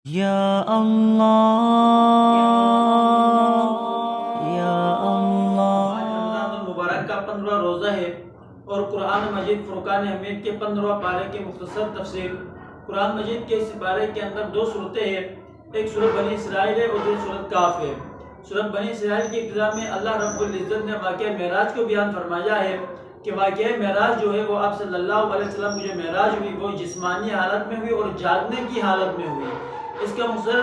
یا اللہ یا اللہ۔ رمضان المبارک کا 15واں روزہ ہے اور قرآن مجید فرقان حمید کے 15واں پارے کی مختصر تفسیر۔ قرآن مجید کے اس پارے کے اندر دو صورتیں ہیں، ایک سورۃ بنی اسرائیل ہے اور دوسری سورۃ کاف ہے۔ سورۃ بنی اسرائیل کی ابتدا میں اللہ رب العزت نے واقعہ معراج کو بیان فرمایا ہے کہ واقعہ معراج جو ہے وہ آپ صلی اللہ علیہ وسلم کی جو معراج ہوئی وہ جسمانی حالت میں ہوئی اور جاگنے کی حالت میں ہوئی۔ اس کا مختصر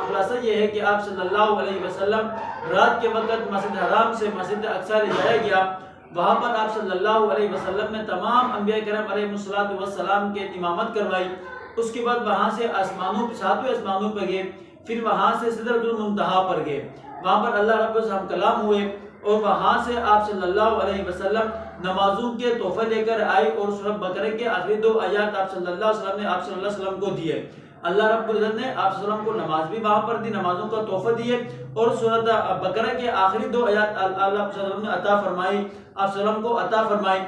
خلاصہ یہ ہے کہ آپ صلی اللہ علیہ وسلم رات کے وقت مسجد حرام سے مسجد اقصی لے جایا گیا، وہاں پر آپ صلی اللہ علیہ وسلم نے تمام انبیاء کرام علیہ السلام کے امامت کروائی۔ اس کے بعد وہاں سے ساتویں آسمانوں پر گئے، پھر وہاں سے سدرۃ المنتہا پر گئے، وہاں پر اللہ رب العزت کلام ہوئے اور وہاں سے آپ صلی اللہ علیہ وسلم نمازوں کے تحفے لے کر آئے اور سورۃ بقرہ کے آخری 2 آیات آپ صلی اللہ علیہ وسلم نے آپ صلی اللہ علیہ وسلم کو دیے۔ اللہ رب العزت نے آپ صلی اللہ علیہ وسلم کو نماز بھی وہاں پر دی، نمازوں کا تحفہ دیے اور سورۃ بقرہ کے آخری 2 آیات اللہ صلی اللہ علیہ وسلم نے عطا فرمائی، آپ صلی اللہ علیہ وسلم کو عطا فرمائی۔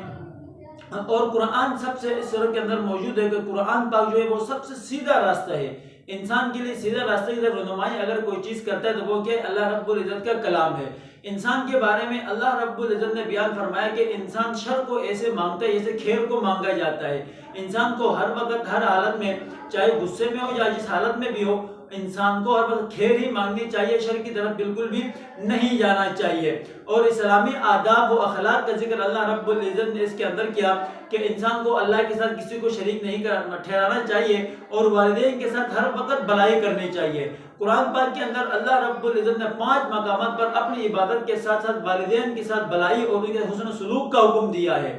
اور قرآن سب سے اس سورت کے اندر موجود ہے کہ قرآن پاک جو ہے وہ سب سے سیدھا راستہ ہے انسان کے لیے، سیدھا راستہ کی رہنمائی اگر کوئی چیز کرتا ہے تو وہ کیا اللہ رب العزت کا کلام ہے۔ انسان کے بارے میں اللہ رب العزت نے بیان فرمایا کہ انسان شر کو ایسے مانگتا ہے جیسے خیر کو مانگا جاتا ہے۔ انسان کو ہر وقت ہر حالت میں، چاہے غصے میں ہو یا جس حالت میں بھی ہو، انسان کو ہر وقت خیر ہی مانگنی چاہیے، شر کی طرف بالکل بھی نہیں جانا چاہیے۔ اور اسلامی آداب و اخلاق کا ذکر اللہ رب العزت نے اس کے اندر کیا کہ انسان کو اللہ کے ساتھ کسی کو شریک نہیں ٹھہرانا چاہیے اور والدین کے ساتھ ہر وقت بھلائی کرنی چاہیے۔ قرآن پاک کے اندر اللہ رب العزت نے 5 مقامات پر اپنی عبادت کے ساتھ ساتھ والدین کے ساتھ بھلائی اور ان کے حسن سلوک کا حکم دیا ہے۔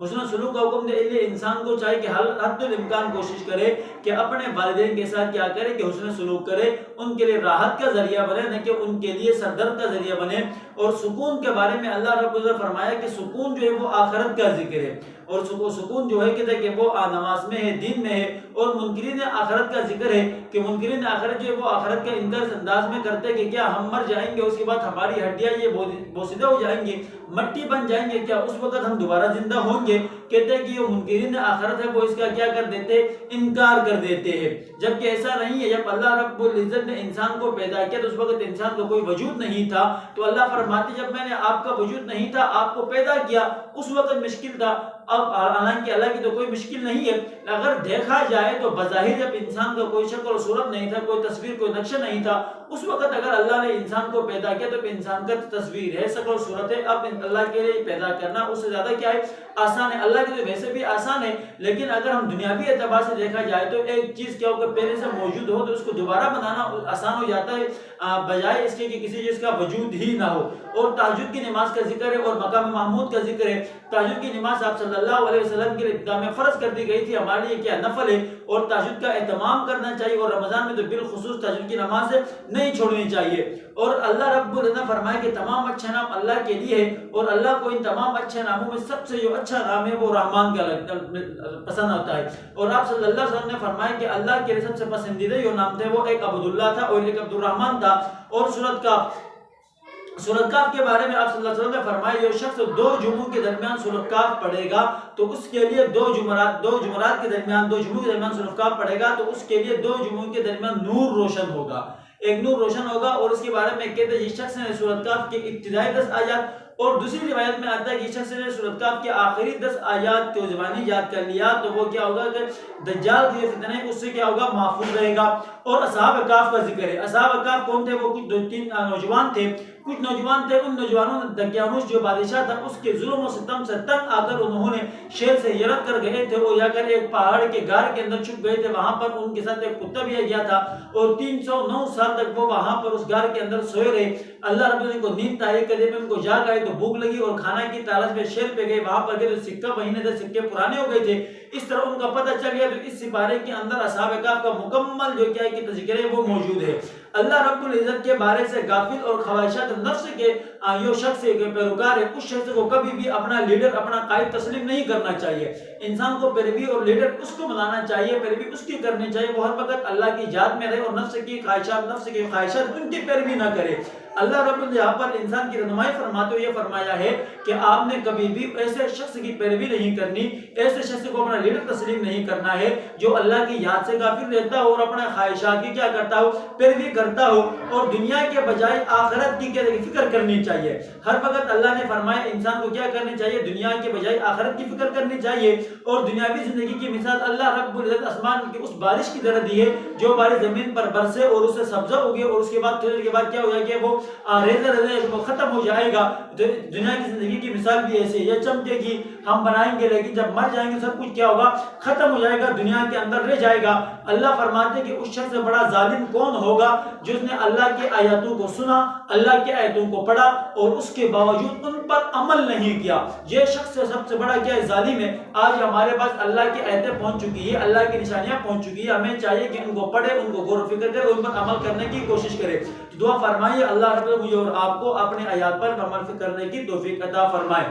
حسن سلوک کا حکم دے لیے انسان کو چاہے کہ حد الامکان کوشش کرے کہ اپنے والدین کے ساتھ کیا کرے کہ حسن سلوک کرے، ان کے لیے راحت کا ذریعہ بنے، نہ کہ ان کے لیے سردرد کا ذریعہ بنے۔ اور سکون کے بارے میں اللہ رب العزت نے فرمایا کہ سکون جو ہے وہ آخرت کا ذکر ہے، اور سکون جو ہے کہ وہ نماز میں ہے، دین میں ہے۔ اور منکرین آخرت کا ذکر ہے کہ منکرین آخرت جو ہے وہ آخرت کا انکار اس انداز میں کرتے کہ کیا ہم مر جائیں گے، اس کے بعد ہماری ہڈیاں یہ بوسیدہ ہو جائیں گی، مٹی بن جائیں گے، کیا اس وقت ہم دوبارہ زندہ ہوں گے؟ کہتے ہیں کہ یہ منکرین آخرت ہے وہ اس کا کیا کر دیتے، انکار کر دیتے ہیں، جبکہ ایسا نہیں ہے۔ جب اللہ رب العزت نے انسان کو پیدا کیا تو اس وقت انسان کا کوئی وجود نہیں تھا، تو اللہ فرماتے جب میں نے آپ کا وجود نہیں تھا، آپ کو پیدا کیا، اس وقت مشکل تھا، اب حالانکہ اللہ کی تو کوئی مشکل نہیں ہے۔ اگر دیکھا جائے تو بظاہر جب انسان کا کوئی شکل و صورت نہیں تھا، کوئی تصویر کوئی نقشہ نہیں تھا، اس وقت اگر اللہ نے انسان کو پیدا کیا تو انسان کا تصویر ہے، شکل و صورت ہے، اب اللہ کے لیے پیدا کرنا اس سے زیادہ کیا ہے، آسان ہے۔ اللہ کے لیے ویسے بھی آسان ہے، لیکن اگر ہم دنیاوی اعتبار سے دیکھا جائے تو ایک چیز کیا ہوگا پہلے سے موجود ہو تو اس کو دوبارہ بنانا آسان ہو جاتا ہے بجائے اس کے کہ کسی چیز کا وجود ہی نہ ہو۔ اور تہجد کی نماز کا ذکر ہے اور مقام محمود کا ذکر ہے۔ تہجد کی نماز آپ صلی اللہ علیہ وسلم کے ابتدا میں فرض کر دی گئی تھی، ہمارے لیے کیا نفل ہے، اور تہجد کا اہتمام کرنا چاہیے، اور رمضان میں تو بالخصوص تہجد کی نماز نہیں چھوڑنی چاہیے۔ اور اللہ رب العزت نے فرمایا کہ تمام اچھے نام اللہ کے لیے ہے، اور اللہ کو ان تمام اچھے ناموں میں سب سے جو اچھا نام ہے وہ رحمان کا پسند ہوتا ہے۔ اور آپ صلی اللہ علیہ وسلم نے فرمایا کہ اللہ کے لیے سب سے پسندیدہ جو نام تھے وہ ایک عبداللہ تھا اور ایک عبد الرحمن تھا۔ اور سورۃ کاف کے بارے میں آپ صلی اللہ علیہ وسلم نے فرمایا جو شخص 2 جمعوں کے درمیان سورۃ کاف پڑھے گا تو اس کے لیے 2 جمعرات کے درمیان 2 جمعوں کے درمیان سورۃ کاف پڑھے گا تو اس کے لیے 2 جمعوں کے درمیان نور روشن ہوگا، ایک نور روشن ہوگا۔ اور اس کے بارے میں کہتے ہیں جس شخص نے سورۃ کاف کے ابتدائی 10 آیات، اور دوسری روایت میں آتا ہے کہ شخص نے سورۃ کاف کے آخری 10 آیات کو زبانی یاد کر لیا تو وہ کیا ہوگا کہ دجال کی جو فتنہ ہے اس سے کیا ہوگا، محفوظ رہے گا۔ اور اصحاب کاف کا ذکر ہے۔ اصحاب کاف کون تھے؟ وہ کچھ 2-3 نوجوان تھے، ان نوجوانوں نے دقیانوس جو بادشاہ تھا اس کے ظلم و ستم سے تنگ آ کر انہوں نے شیر سے ہجرت کر گئے تھے اور جا کر ایک پہاڑ کے غار کے اندر چھپ گئے تھے، وہاں پر ان کے ساتھ ایک کتا بھی گیا تھا اور 309 سال تک وہ وہاں پر اس غار کے اندر سوئے رہے۔ اللہ رب العزت کو نیند تاریک کر دی، ان کو جاگ آئی تو بھوک لگی اور کھانا کی تلاش میں شیر پہ گئے، وہاں پر گئے تو سکہ مہینے تھے، سکے پرانے ہو گئے تھے، اس طرح ان کا پتہ چل گیا۔ تو اس سپارے کے اندر اصحاب کہف کا مکمل جو کیا ہے کہ تذکرہ ہے وہ موجود ہے۔ اللہ رب العزت کے بارے سے غافل اور خواہشات نفس کے جو شخص کے پیروکار ہے اس شخص کو کبھی بھی اپنا لیڈر اپنا قائد تسلیم نہیں کرنا چاہیے۔ انسان کو پیروی اور لیڈر اس کو بنانا چاہیے، پیروی اس کی کرنی چاہیے، وہ ہر وقت اللہ کی ذات میں رہے اور نفس کی خواہشات ان کی پیروی نہ کرے۔ اللہ رب العزت یہاں پر انسان کی رہنمائی فرماتے ہوئے یہ فرمایا ہے کہ آپ نے کبھی بھی ایسے شخص کی پیروی نہیں کرنی، ایسے شخص کو اپنا لیڈر تسلیم نہیں کرنا ہے جو اللہ کی یاد سے غافل رہتا ہو اور اپنے خواہشات کی کیا کرتا ہو پیروی کرتا ہو اور دنیا کے بجائے آخرت کی فکر کرنی چاہیے. ہر وقت اللہ نے فرمایا انسان کو کیا کرنی چاہیے, دنیا کے بجائے آخرت کی فکر کرنی چاہیے. اور دنیاوی زندگی کی مثال اللہ رب العزت آسمان کی اس بارش کی طرح دی ہے جو بارش زمین پر برسے اور اسے سبزہ اگے اور اس کے بعد تھوڑی دیر کے بعد کیا ہو جائے کہ وہ ریزہ ریزہ ختم ہو جائے گا. دنیا کی زندگی کی مثال بھی ایسی ہے, یہ چمکے گی, ہم بنائیں گے لیکن جب مر جائیں گے سب کچھ کیا ہوگا, ختم ہو جائے گا, دنیا کے اندر رہ جائے گا. اللہ فرماتے ہیں کہ اس شخص سے بڑا ظالم کون ہوگا جس نے اللہ کی آیاتوں کو سنا, اللہ کی آیتوں کو پڑھا اور اس کے باوجود ان پر عمل نہیں کیا. یہ شخص سب سے بڑا کیا ہے, ظالم ہے. آج ہمارے پاس اللہ کی آیتیں پہنچ چکی ہے, اللہ کی نشانیاں پہنچ چکی ہے, ہمیں چاہیے کہ ان کو پڑھے, ان کو غور و فکر کرے, ان پر عمل کرنے کی کوشش کرے. دعا فرمائیے اللہ رب مجھے اور آپ کو اپنے آیات پر عمل کرنے کی توفیق عطا فرمائے.